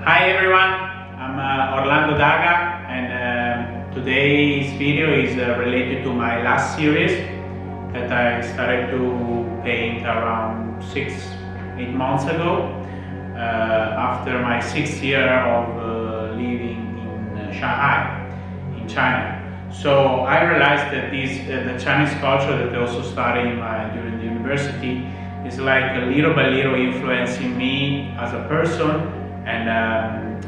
Hi everyone, I'm Orlando Daga, and today's video is related to my last series that I started to paint around 6-8 months ago after my 6th year of living in Shanghai, in China. So I realized that the Chinese culture that I also studied during the university is like little by little influencing me as a person, and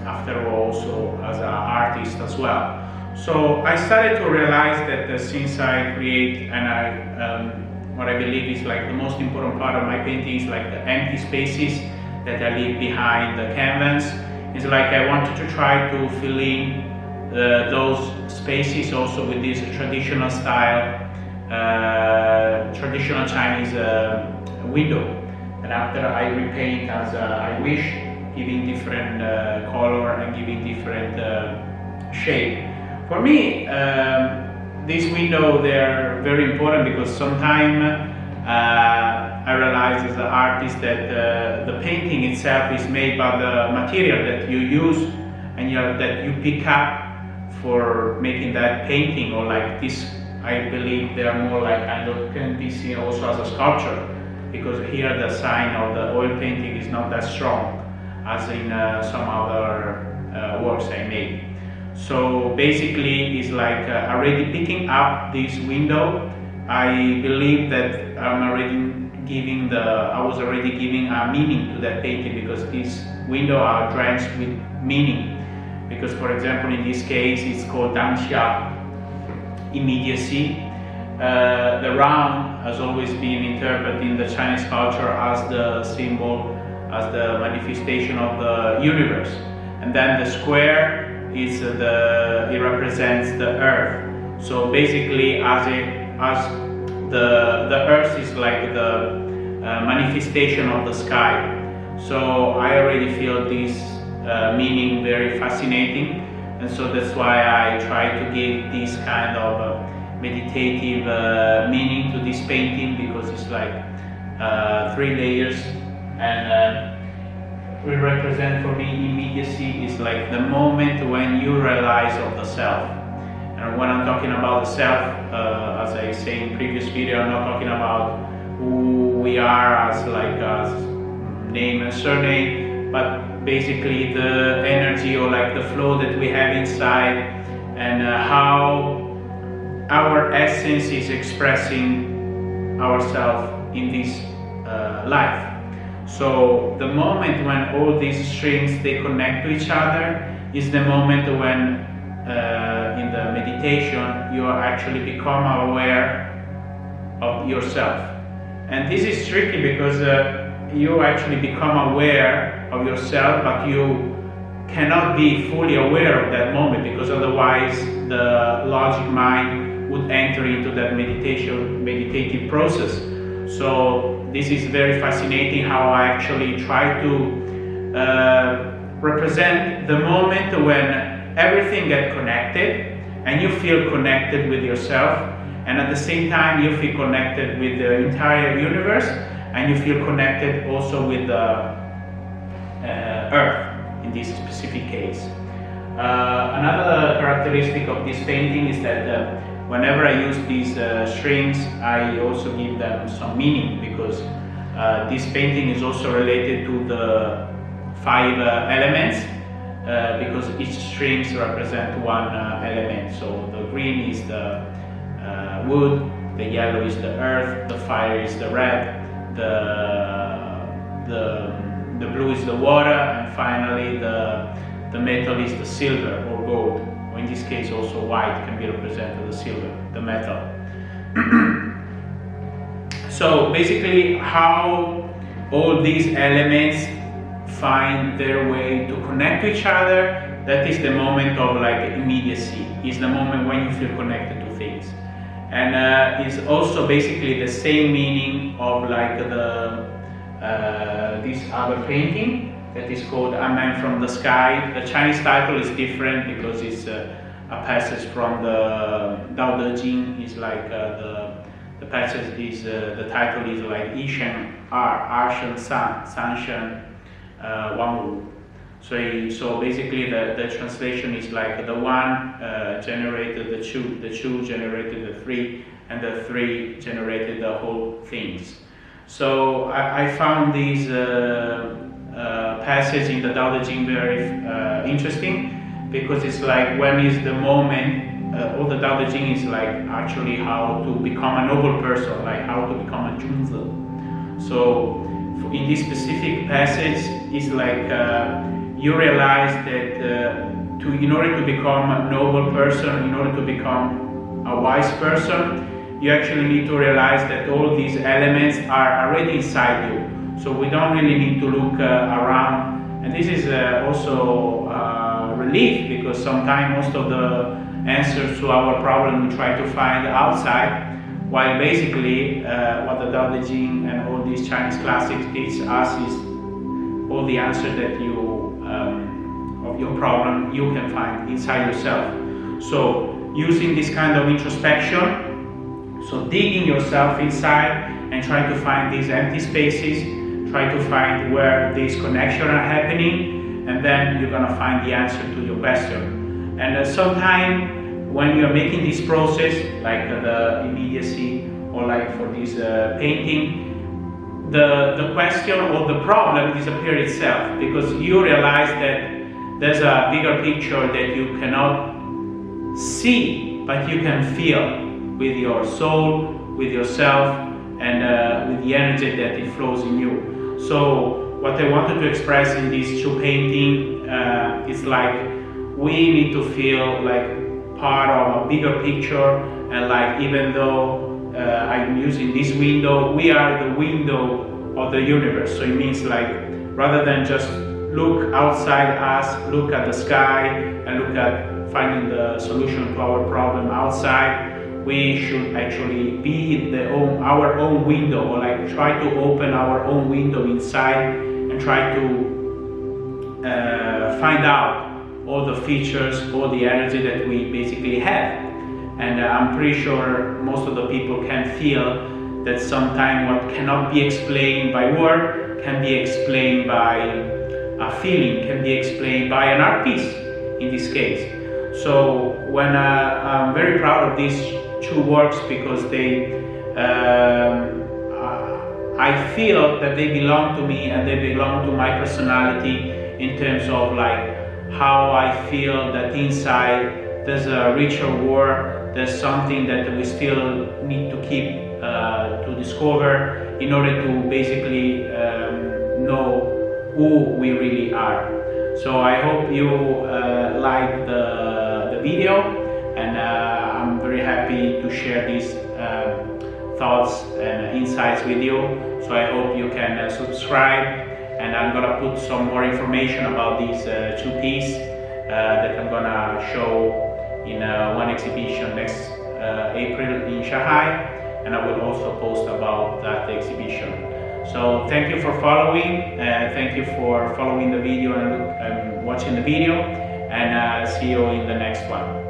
after all also as an artist as well. So I started to realize that since I create, and what I believe is like the most important part of my painting is like the empty spaces that I leave behind the canvas. It's like I wanted to try to fill in those spaces also with this traditional style, traditional Chinese window. And after I repaint as I wish, giving different color and giving different shape. For me, these windows, they're very important because sometimes I realize as an artist that the painting itself is made by the material that you use and that you pick up for making that painting, or like this. I believe they are more like kind of can be seen also as a sculpture, because here the sign of the oil painting is not that strong as in some other works I made. So basically it's like already picking up this window. I believe that I was already giving a meaning to that painting, because these windows are drenched with meaning. Because for example in this case it's called Danxia, Immediacy. The round has always been interpreted in the Chinese culture as the symbol, as the manifestation of the universe, and then the square is it represents the earth. So basically, as the earth is like the manifestation of the sky. So I already feel this meaning very fascinating, and so that's why I try to give this kind of meditative meaning to this painting, because it's like 3 layers. And we represent, for me, immediacy is like the moment when you realize of the self. And when I'm talking about the self, as I say in previous video, I'm not talking about who we are as name and surname, but basically the energy or like the flow that we have inside, and how our essence is expressing ourselves in this life. So the moment when all these strings they connect to each other is the moment when in the meditation you actually become aware of yourself. And this is tricky because you actually become aware of yourself, but you cannot be fully aware of that moment, because otherwise the logic mind would enter into that meditative process. So this is very fascinating how I actually try to represent the moment when everything gets connected and you feel connected with yourself, and at the same time you feel connected with the entire universe, and you feel connected also with the earth in this specific case. Another characteristic of this painting is that whenever I use these strings, I also give them some meaning, because this painting is also related to the 5 elements, because each strings represent one element. So the green is the wood, the yellow is the earth, the fire is the red, the blue is the water, and finally the metal is the silver or gold. In this case also white can be represented as silver, the metal. So basically how all these elements find their way to connect to each other, that is the moment of like immediacy, is the moment when you feel connected to things. And is also basically the same meaning of like this other painting that is called A Man from the Sky. The Chinese title is different because it's a passage from the Dao De Jing. Is like the passage is the title is like Yi Shen Er, Er Shen San, San Shen Wang Wu. So basically the translation is like the one generated the two generated the three, and the three generated the whole things. So I found these passage in the Tao Te Ching very interesting, because it's like when is the moment, all the Tao Te Ching is like actually how to become a noble person, like how to become a Junzi. So in this specific passage, it's like you realize that in order to become a noble person, in order to become a wise person, you actually need to realize that all these elements are already inside you. So we don't really need to look around. And this is also relief, because sometimes most of the answers to our problem we try to find outside, while basically what the Tao Te Ching and all these Chinese classics teach us is all the answers that you of your problem you can find inside yourself. So using this kind of introspection, so digging yourself inside and trying to find these empty spaces, try to find where these connections are happening, and then you're gonna find the answer to your question. And sometimes when you're making this process, like the immediacy, or like for this painting, the question or the problem disappears itself, because you realize that there's a bigger picture that you cannot see, but you can feel with your soul, with yourself, and with the energy that it flows in you. So what I wanted to express in these two paintings is like we need to feel like part of a bigger picture, and like even though I'm using this window, we are the window of the universe. So it means like rather than just look outside us, look at the sky and look at finding the solution to our problem outside, we should actually be our own window, or like try to open our own window inside and try to find out all the features, all the energy that we basically have. And I'm pretty sure most of the people can feel that sometimes what cannot be explained by word can be explained by a feeling, can be explained by an art piece in this case. So when I'm very proud of these two works, because they I feel that they belong to me and they belong to my personality, in terms of like how I feel that inside there's a richer world, there's something that we still need to keep to discover in order to basically know who we really are. So I hope you like the video, and I'm very happy to share these thoughts and insights with you. So I hope you can subscribe, and I'm gonna put some more information about these two pieces that I'm gonna show in one exhibition next April in Shanghai, and I will also post about that exhibition. So thank you for following, thank you for following the video and watching the video, and see you in the next one.